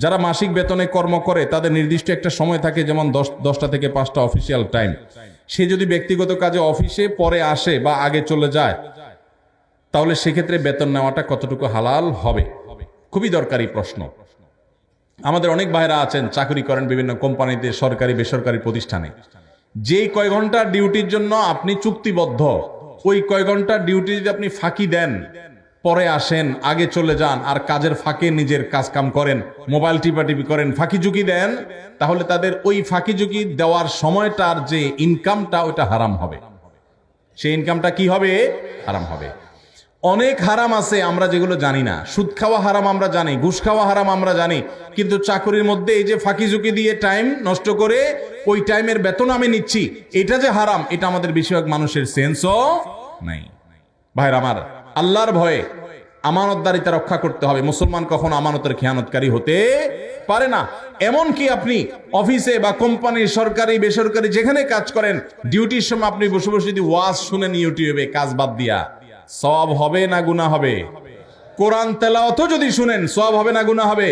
যারা মাসিক বেতনে কর্ম করে তাদের নির্দিষ্ট একটা সময় থাকে, যেমন 10টা থেকে 5টা অফিসিয়াল টাইম। সে যদি ব্যক্তিগত কাজে অফিসে পরে আসে বা আগে চলে যায়, তাহলে সেক্ষেত্রে বেতন নেওয়াটা কতটুকু হালাল হবে? খুবই দরকারি প্রশ্ন। আমাদের অনেক ভাইরা আছেন, চাকরি করেন বিভিন্ন কোম্পানিতে, সরকারি বেসরকারি প্রতিষ্ঠানে। যে কয় ঘন্টা ডিউটির জন্য আপনি চুক্তিবদ্ধ, ওই কয় ঘন্টা ডিউটি যদি আপনি ফাঁকি দেন, পরে আসেন, আগে চলে যান, আর কাজের ফাঁকে নিজের কাজ কাম করেন, মোবাইল টিপাটিপি করেন, ফাঁকি ঝুঁকি দেন, তাহলে তাদের ওই ফাঁকি ঝুঁকি দেওয়ার সময়টার যে ইনকামটা, ওটা হারাম হবে। সেই ইনকামটা কি হবে? হারাম হবে। অনেক হারাম আছে আমরা যেগুলো জানি না। সুদ খাওয়া হারাম আমরা জানি, ঘুষ খাওয়া হারাম আমরা জানি, কিন্তু চাকরির মধ্যে এই যে ফাঁকি ঝুঁকি দিয়ে টাইম নষ্ট করে ওই টাইমের বেতন আমি নিচ্ছি, এটা যে হারাম, এটা আমাদের বেশিরভাগ মানুষের সেন্সও নাই। ভাইরা আমার, আল্লাহর ভয়ে আমানতদারিতা রক্ষা করতে হবে। মুসলমান কখনো আমানতের খেয়ানতকারী হতে পারে না। এমনকি আপনি অফিসে বা কোম্পানি, সরকারি বেসরকারি যেখানে কাজ করেন, ডিউটির সময় আপনি বসে বসে যদি ওয়াজ শুনেন ইউটিউবে কাজ বাদ দিয়া, সওয়াব হবে না গুনাহ হবে? কোরআন তেলাওয়াতও যদি শুনেন, সওয়াব হবে না গুনাহ হবে?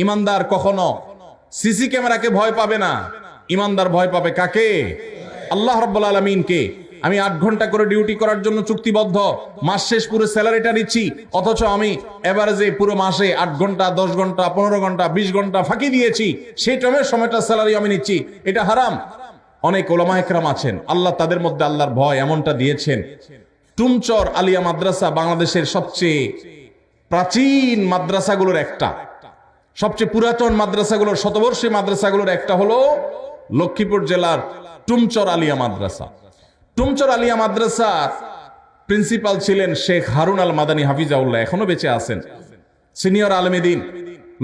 ইমানদার কখনো সিসি ক্যামেরাকে ভয় পাবে না। ইমানদার ভয় পাবে কাকে? আল্লাহ রাব্বুল আলামিনকে। আমি 8 ঘন্টা করে ডিউটি করার জন্য চুক্তিবদ্ধ, মাস শেষ পুরো স্যালারিটা নিচ্ছি, অথচ আমি এভারেজে পুরো মাসে 8 ঘন্টা, 10 ঘন্টা, 15 ঘন্টা, 20 ঘন্টা ফাঁকি দিয়েছি, সেই টাইমের সময়টা স্যালারি আমি নিচ্ছি, এটা হারাম। অনেক ওলামা একরাম আছেন, আল্লাহ তাদের মধ্যে আল্লাহর ভয় এমনটা দিয়েছেন। টুমচর আলিয়া মাদ্রাসা বাংলাদেশের সবচেয়ে প্রাচীন মাদ্রাসাগুলোর একটা, সবচেয়ে পুরাতন মাদ্রাসাগুলোর, শতবর্ষী মাদ্রাসাগুলোর একটা হলো লক্ষ্মীপুর জেলার টুমচর আলিয়া মাদ্রাসা। টুমচর আলিয়া মাদ্রাসার প্রিন্সিপাল ছিলেন শেখ হারুন আল মাদানী হাফিজাউল্লাহ, এখনো বেঁচে আছেন, সিনিয়র আলেমে দ্বীন,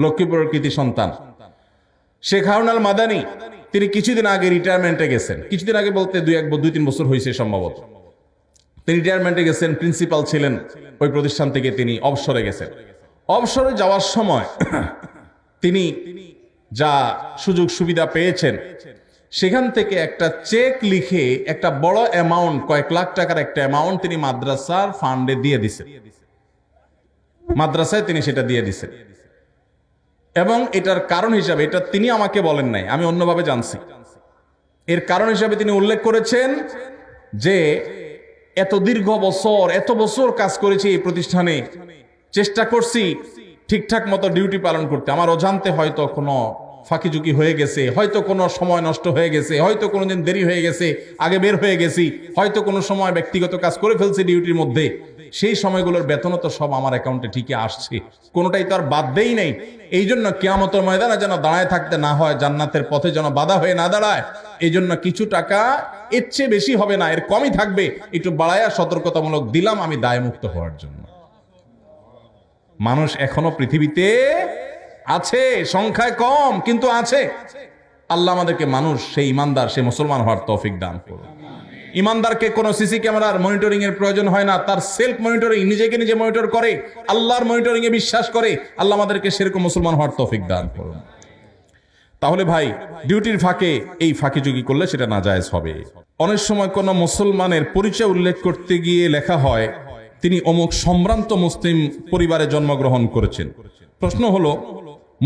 লক্ষ্মীপুরের কৃতি সন্তান। শেখ হারুন আল মাদানী তিনি কিছুদিন আগে রিটায়ারমেন্টে গেছেন। কিছুদিন আগে বলতে 2-3 বছর হয়েছে সম্ভবত। তিনি রিটায়ারমেন্টে গেছেন, প্রিন্সিপাল ছিলেন ওই প্রতিষ্ঠান থেকে, তিনি অবসরে গেছেন। অবসরে যাওয়ার সময় তিনি যা সুযোগ সুবিধা পেয়েছেন, সেখান থেকে একটা চেক লিখে একটা বড় অ্যামাউন্ট, কয়েক লাখ টাকার একটা অ্যামাউন্ট তিনি মাদ্রাসার ফান্ডে দিয়ে দিছেন। মাদ্রাসায় তিনি সেটা দিয়ে দিছেন। এবং এটার কারণ হিসাবে, এটা তিনি আমাকে বলেন নাই, আমি অন্যভাবে জানছি, এর কারণ হিসাবে তিনি উল্লেখ করেছেন যে এত দীর্ঘ বছর, এত বছর কাজ করেছি এই প্রতিষ্ঠানে, চেষ্টা করছি ঠিকঠাক মতো ডিউটি পালন করতে, আমার অজান্তে হয়তো কোনো ফাঁকি ঝুঁকি হয়ে গেছে, হয়তো কোনো সময় নষ্ট হয়ে গেছে, হয়তো কোনোদিন দেরি হয়ে গেছে, আগে বের হয়ে গেছি, হয়তো কোনো সময় ব্যক্তিগত কাজ করে ফেলছি ডিউটির মধ্যে, সেই সময়গুলোর বেতনও তো সব আমার অ্যাকাউন্টে ঠিকই আসছে, কোনোটাই তো আর বাদ দেই নাই। এই জন্য কিয়ামতের ময়দানে যেন দাঁড়ায় থাকতে না হয়, জান্নাতের পথে যেন বাধা হয়ে না দাঁড়ায়, এই জন্য কিছু টাকা এর চেয়ে বেশি হবে না, এর কমই থাকবে, একটু বাড়ায়া সতর্কতামূলক দিলাম আমি দায়মুক্ত হওয়ার জন্য। মানুষ এখনো পৃথিবীতে আছে, সংখ্যায় কম কিন্তু আছে। আল্লাহ আমাদেরকে মানুষ, সেই ইমানদার, সেই মুসলমান হওয়ার তৌফিক দান করুন। ইমানদারকে কোনো সিসি ক্যামেরার মনিটরিং এর প্রয়োজন হয় না, তার সেলফ মনিটরিং, নিজেকে নিজে মনিটর করে, আল্লাহর মনিটরিং এ বিশ্বাস করে। আল্লাহ আমাদেরকে সেরকম মুসলমান হওয়ার তৌফিক দান করুন। তাহলে ভাই, ডিউটির ফাঁকে এই ফাঁকি ঝুঁকি করলে সেটা নাজায়েজ হবে। অনেক সময় কোনো মুসলমানের পরিচয় উল্লেখ করতে গিয়ে লেখা হয় তিনি অমুক সম্ভ্রান্ত মুসলিম পরিবারে জন্মগ্রহণ করেছেন। প্রশ্ন হলো,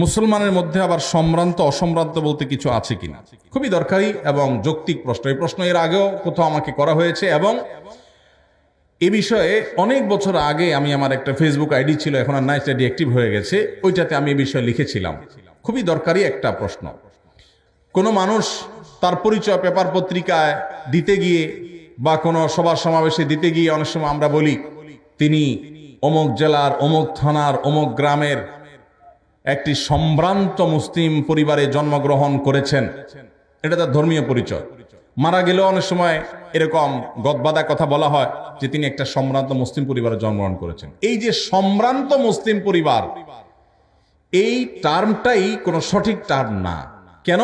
মুসলমানের মধ্যে আবার সম্ভ্রান্ত অসম্ভ্রান্ত বলতে কিছু আছে কিনা? খুবই দরকারি এবং যৌক্তিক প্রশ্ন। এই প্রশ্ন এর আগেও কোথাও আমাকে করা হয়েছে, এবং এ বিষয়ে অনেক বছর আগে আমি, আমার একটা ফেসবুক আইডি ছিল, এখন আর নাই, সেটা ডিঅ্যাক্টিভ হয়ে গেছে, ওইটাতে আমি এই বিষয়ে লিখেছিলাম। খুবই দরকারি একটা প্রশ্ন। কোনো মানুষ তার পরিচয় পেপার পত্রিকায় দিতে গিয়ে বা কোনো সভা সমাবেশে দিতে গিয়ে অনেক সময় আমরা বলি তিনি অমুক জেলার, অমুক থানার, অমুক গ্রামের একটি সম্ভ্রান্ত মুসলিম পরিবারে জন্মগ্রহণ করেছেন, এটা তার ধর্মীয় পরিচয়। মারা গেলেও অনেক সময় এরকম গদবাদা কথা বলা হয় যে তিনি একটা সম্ভ্রান্ত মুসলিম পরিবারে জন্মগ্রহণ করেছেন। এই যে সম্ভ্রান্ত মুসলিম পরিবার, এই টার্মটাই কোনো সঠিক টার্ম না। কেন?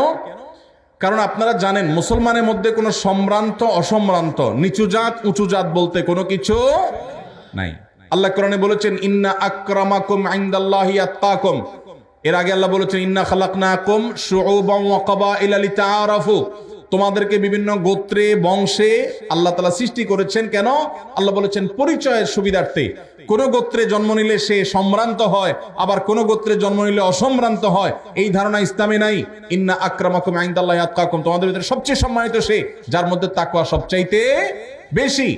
কারণ আপনারা জানেন মুসলমানের মধ্যে কোনো সম্ভ্রান্ত অসম্ভ্রান্ত, নিচু জাত উঁচু জাত বলতে কোনো কিছু নাই। আল্লাহ কোরআনে বলেছেন ইন্না আকরামাকুম ইনদাল্লাহি আত্তাকুম। এর আগে আল্লাহ বলেছেন ইন্না খালাকনাকুম শুউবান ওয়া ক্বাবাইলা লিতাআরাফু। তোমাদেরকে বিভিন্ন গোত্রে বংশে আল্লাহ তাআলা সৃষ্টি করেছেন। কেন? আল্লাহ বলেছেন পরিচয়ের সুবিধার্থে। কোন গোত্রে জন্ম নিলে সে সম্ভ্রান্ত হয়, আবার কোন গোত্রে জন্ম নিলে অসম্ভ্রান্ত হয়, এই ধারণা ইসলামে নাই। ইন্না আক্রামাকুম ইনদাল্লাহি আতকাকুম, তোমাদের ভিতরে সবচেয়ে সম্মানিত সে যার মধ্যে তাকওয়া সবচাইতে বেশি।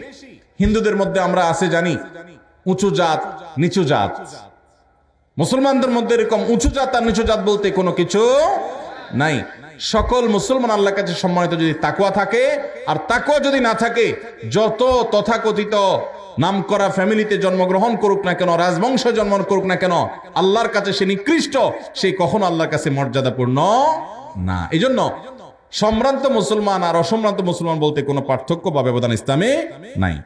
হিন্দুদের মধ্যে আমরা আছে জানি উঁচু জাত নিচু জাত, মুসলমানদের মধ্যে এরকম উঁচু জাত আর নিচু জাত বলতে কোনো কিছু নাই। সকল মুসলমান আল্লাহর কাছে সম্মানিত যদি তাকওয়া থাকে, আর তাকওয়া যদি না থাকে, যত তথাকথিত নামকরা ফ্যামিলিতে জন্মগ্রহণ করুক না কেন, রাজবংশে জন্ম করুক না কেন, আল্লাহর কাছে সে নিকৃষ্ট, সে কখনো আল্লাহর কাছে মর্যাদাপূর্ণ না। এই জন্য সম্ভ্রান্ত মুসলমান আর অসম্ভ্রান্ত মুসলমান বলতে কোনো পার্থক্য বা ব্যবধান ইসলামে নাই।